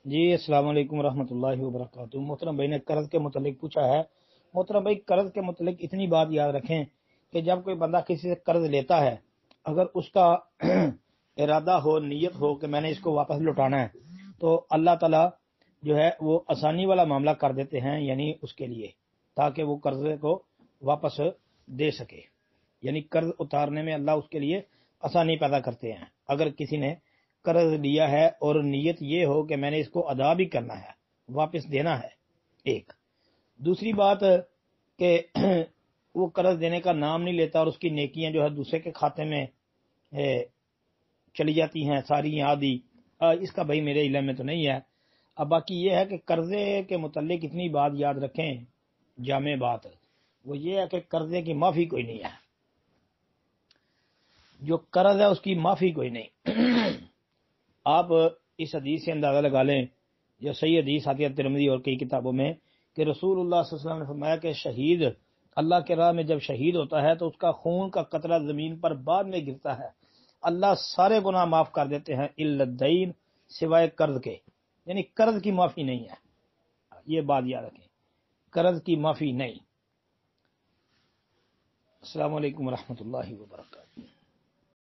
جی السلام علیکم ورحمۃ اللہ وبرکاتہ۔ محترم بھائی نے قرض کے متعلق پوچھا ہے۔ محترم بھائی، قرض کے متعلق اتنی بات یاد رکھیں کہ جب کوئی بندہ کسی سے قرض لیتا ہے، اگر اس کا ارادہ ہو، نیت ہو کہ میں نے اس کو واپس لوٹانا ہے، تو اللہ تعالیٰ جو ہے وہ آسانی والا معاملہ کر دیتے ہیں، یعنی اس کے لیے، تاکہ وہ قرضے کو واپس دے سکے۔ یعنی قرض اتارنے میں اللہ اس کے لیے آسانی پیدا کرتے ہیں۔ اگر کسی نے قرض لیا ہے اور نیت یہ ہو کہ میں نے اس کو ادا بھی کرنا ہے، واپس دینا ہے، ایک۔ دوسری بات کہ وہ قرض دینے کا نام نہیں لیتا اور اس کی نیکیاں جو ہے دوسرے کے کھاتے میں چلی جاتی ہیں ساری آدھی، اس کا بھائی میرے علم میں تو نہیں ہے۔ اب باقی یہ ہے کہ قرضے کے متعلق اتنی بات یاد رکھیں، جامع بات وہ یہ ہے کہ قرضے کی معافی کوئی نہیں ہے، جو قرض ہے اس کی معافی کوئی نہیں۔ آپ اس حدیث سے اندازہ لگا لیں، جو صحیح حدیث آتی ہے ترمذی اور کئی کتابوں میں، کہ رسول اللہ صلی اللہ علیہ وسلم نے فرمایا کہ شہید اللہ کے راہ میں جب شہید ہوتا ہے تو اس کا خون کا قطرہ زمین پر بعد میں گرتا ہے، اللہ سارے گناہ معاف کر دیتے ہیں الا الدین، سوائے قرض کے۔ یعنی قرض کی معافی نہیں ہے، یہ بات یاد رکھیں، قرض کی معافی نہیں۔ السلام علیکم ورحمۃ اللہ وبرکاتہ۔